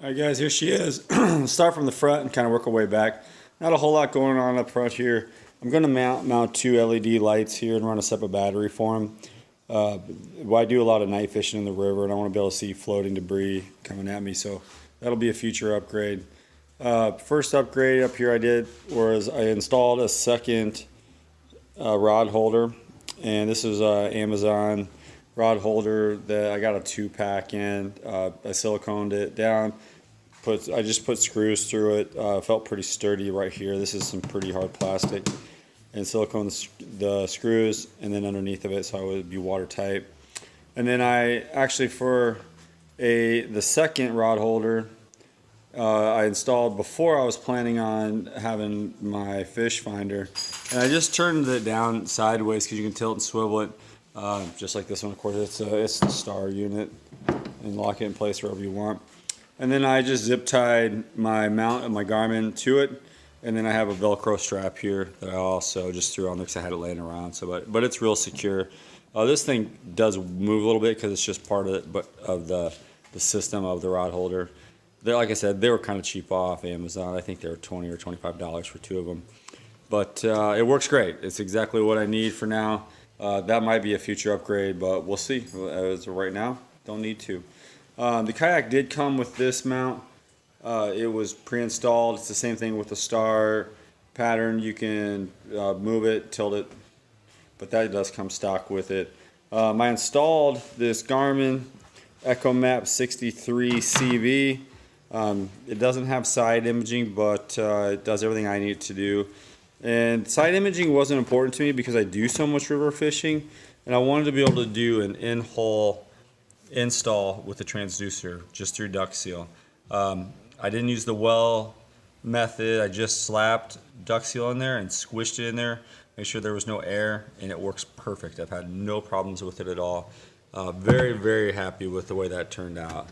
All right, guys, here she is. Start from the front and kind of work our way back. Not a whole lot going on up front here. I'm going to mount two LED lights here and run a separate battery for them. I do a lot of night fishing in the river, and I want to be able to see floating debris coming at me, so that'll be a future upgrade. First upgrade up here I did was I installed a second rod holder, and this is Amazon rod holder that I got a 2-pack in. I siliconed it down. I just put screws through it. Felt pretty sturdy right here. This is some pretty hard plastic, and silicone the screws, and then underneath of it, so it would be watertight. And then I actually for the second rod holder I installed before I was planning on having my fish finder, and I just turned it down sideways because you can tilt and swivel it, just like this one. Of course, it's the star unit, and lock it in place wherever you want. And then I just zip tied my mount of my Garmin to it, and then I have a Velcro strap here that I also just threw on there because I had it laying around. So, but it's real secure. This thing does move a little bit because it's just part of it, but of the system of the rod holder. Like I said, they were kind of cheap off Amazon. I think they were $20 or $25 for two of them. But it works great. It's exactly what I need for now. That might be a future upgrade, but we'll see. As of right now, don't need to. The Kayak did come with this mount. It was pre-installed. It's the same thing with the star pattern. You can move it, tilt it, but that does come stock with it. I installed this Garmin EchoMap 63 CV. It doesn't have side imaging, but it does everything I need it to do. And side imaging wasn't important to me because I do so much river fishing, and I wanted to be able to do an in-hole install with the transducer just through duck seal. I didn't use the well method. I just slapped duck seal in there and squished it in there, make sure there was no air, and it works perfect. I've had no problems with it at all. Very, very happy with the way that turned out.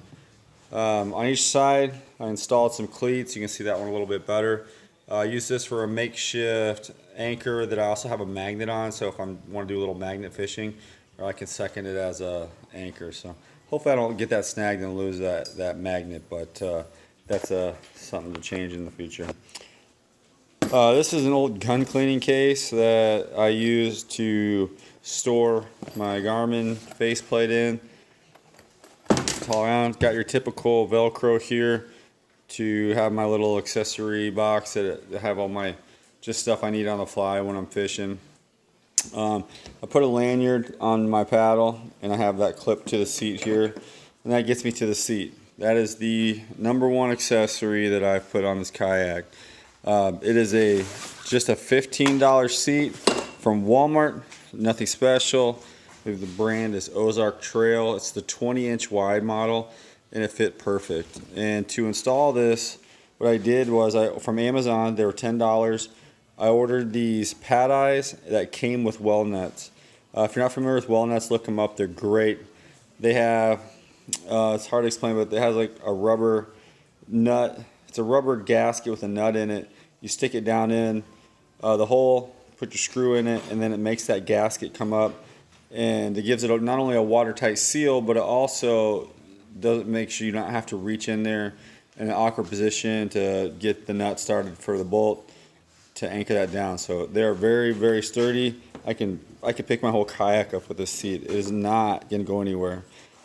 On each side, I installed some cleats. You can see that one a little bit better. I use this for a makeshift anchor that I also have a magnet on, so if I want to do a little magnet fishing, or I can second it as a anchor. So hopefully I don't get that snagged and lose that magnet, but that's something to change in the future. This is an old gun cleaning case that I use to store my Garmin faceplate in. It's all around. Got your typical Velcro here to have my little accessory box that have all my just stuff I need on the fly when I'm fishing. I put a lanyard on my paddle, and I have that clip to the seat here, and that gets me to the seat. That is the #1 accessory that I've put on this kayak. It is just a $15 seat from Walmart, nothing special. The brand is Ozark Trail. It's the 20-inch wide model, and it fit perfect. And to install this, what I did was from Amazon, they were $10. I ordered these pad eyes that came with well nuts. If you're not familiar with well nuts, look them up. They're great. They have, it's hard to explain, but they have like a rubber nut. It's a rubber gasket with a nut in it. You stick it down in the hole, put your screw in it, and then it makes that gasket come up. And it gives it not only a watertight seal, but it also make sure you don't have to reach in there in an awkward position to get the nut started for the bolt to anchor that down. So they're very, very sturdy. I can pick my whole kayak up with this seat. It is not going to go anywhere.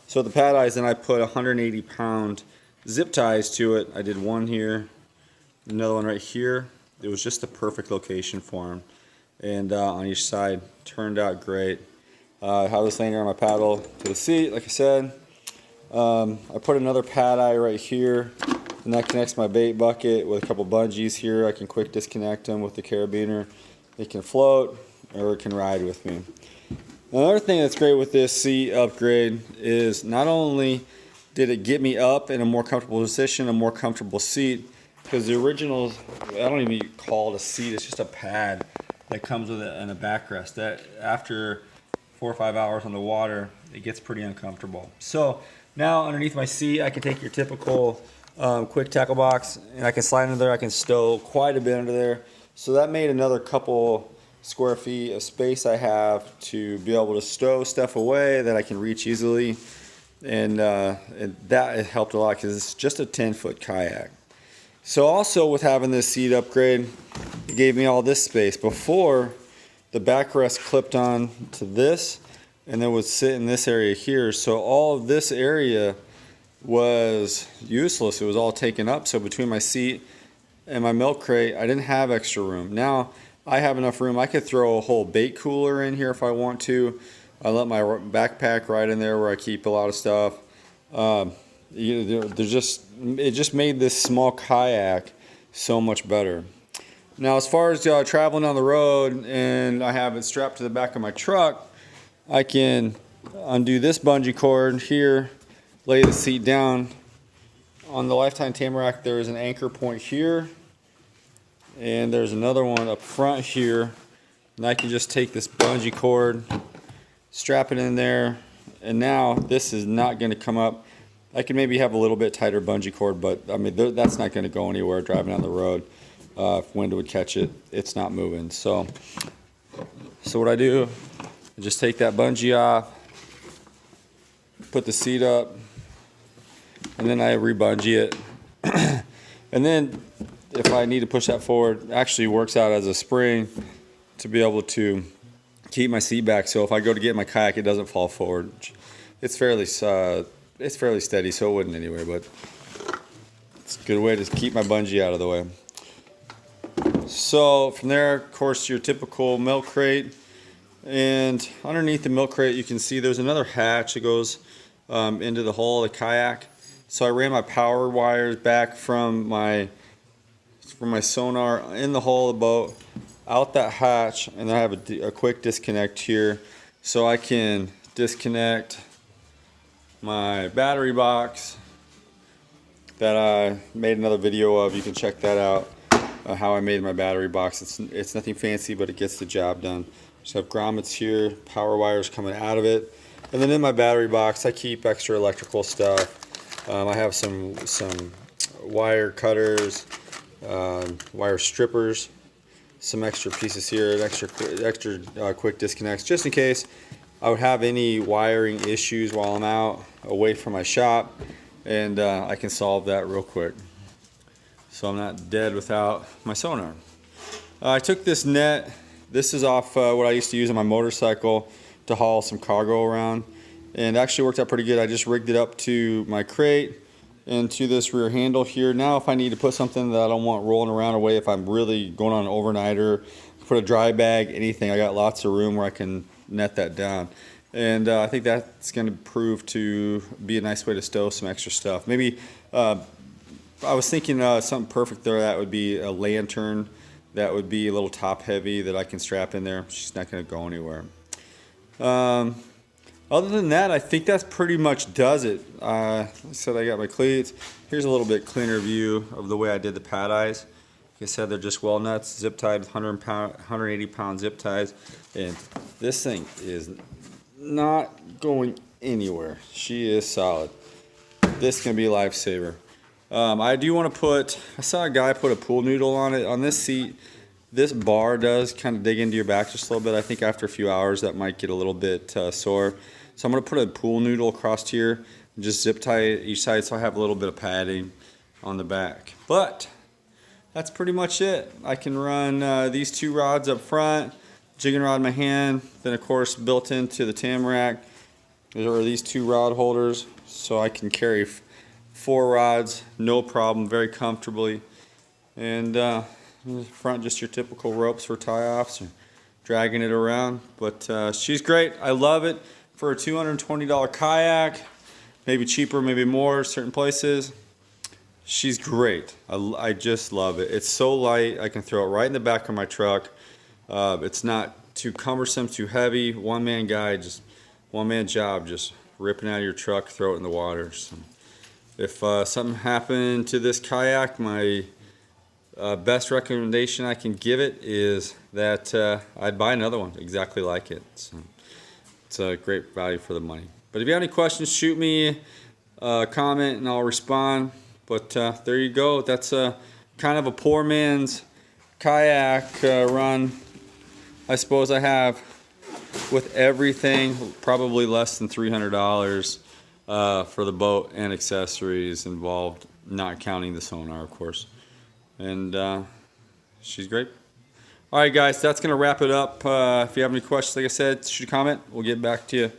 So the pad eyes, then I put 180-pound zip ties to it. I did one here, another one right here. It was just the perfect location for them. And on each side, turned out great. I have this laying on my paddle to the seat, like I said. I put another pad eye right here, and that connects my bait bucket with a couple bungees here. I can quick disconnect them with the carabiner. It can float, or it can ride with me. Another thing that's great with this seat upgrade is not only did it get me up in a more comfortable position, a more comfortable seat, because the original, I don't even call it a seat, it's just a pad that comes with it and a backrest. That after 4 or 5 hours on the water, it gets pretty uncomfortable. So now underneath my seat, I can take your typical quick tackle box, and I can slide under there. I can stow quite a bit under there. So that made another couple square feet of space I have to be able to stow stuff away that I can reach easily. and that helped a lot because it's just a 10-foot kayak. So also with having this seat upgrade, it gave me all this space. Before, the backrest clipped on to this and then would sit in this area here. So all of this area was useless. It was all taken up. So between my seat and my milk crate, I didn't have extra room. Now I have enough room. I could throw a whole bait cooler in here if I want to. I let my backpack right in there where I keep a lot of stuff. It just made this small kayak so much better. Now, as far as traveling on the road and I have it strapped to the back of my truck, I can undo this bungee cord here, lay the seat down. On the Lifetime Tamarack, there is an anchor point here, and there's another one up front here. And I can just take this bungee cord, strap it in there, and now this is not going to come up. I can maybe have a little bit tighter bungee cord, but I mean that's not going to go anywhere driving down the road. If wind would catch it, it's not moving. So what I do, I just take that bungee off, put the seat up, and then I rebungee it. And then if I need to push that forward, it actually works out as a spring to be able to keep my seat back. So if I go to get my kayak, it doesn't fall forward. It's fairly steady, so it wouldn't anyway, but it's a good way to keep my bungee out of the way. So from there, of course, your typical milk crate, and underneath the milk crate you can see there's another hatch that goes into the hull of the kayak. So I ran my power wires back from my sonar in the hull of the boat, out that hatch, and then I have a quick disconnect here, so I can disconnect my battery box that I made another video of. You can check that out, how I made my battery box. It's nothing fancy, but it gets the job done. So I have grommets here, power wires coming out of it, and then in my battery box I keep extra electrical stuff. I have some wire cutters, wire strippers, some extra pieces here, and extra quick disconnects, just in case I would have any wiring issues while I'm out away from my shop, and I can solve that real quick. So I'm not dead without my sonar. I took this net. This is off what I used to use on my motorcycle to haul some cargo around, and actually worked out pretty good. I just rigged it up to my crate and to this rear handle here. Now if I need to put something that I don't want rolling around away, if I'm really going on an overnighter, put a dry bag, anything, I got lots of room where I can net that down. And I think that's going to prove to be a nice way to stow some extra stuff. Maybe I was thinking something perfect there. That would be a lantern that would be a little top heavy that I can strap in there. She's not going to go anywhere. Other than that, I think that's pretty much does it. Like I said, I got my cleats. Here's a little bit cleaner view of the way I did the pad eyes. Like I said, they're just well nuts, zip tied, 180 pound zip ties, and this thing is not going anywhere. She is solid. This is gonna be a lifesaver. I do want to I saw a guy put a pool noodle on it. On this seat, this bar does kind of dig into your back just a little bit. I think after a few hours that might get a little bit sore. So I'm going to put a pool noodle across here and just zip tie it each side so I have a little bit of padding on the back. But that's pretty much it. I can run these two rods up front, jigging rod in my hand, then of course built into the Tamarack there are these two rod holders, so I can carry 4 rods no problem, very comfortably. And in the front, just your typical ropes for tie-offs or dragging it around. But she's great. I love it for a $220 kayak. Maybe cheaper, maybe more, certain places. She's great. I just love it. It's so light. I can throw it right in the back of my truck. It's not too cumbersome, too heavy. One-man job, just ripping out of your truck, throw it in the water. So if something happened to this kayak, my best recommendation I can give it is that I'd buy another one exactly like it. So it's a great value for the money. But if you have any questions, shoot me a comment and I'll respond. But there you go. That's kind of a poor man's kayak run, I suppose I have, with everything, probably less than $300. for the boat and accessories involved, not counting the sonar, of course. And she's great. All right, guys, that's going to wrap it up. If you have any questions, like I said, shoot a comment. We'll get back to you.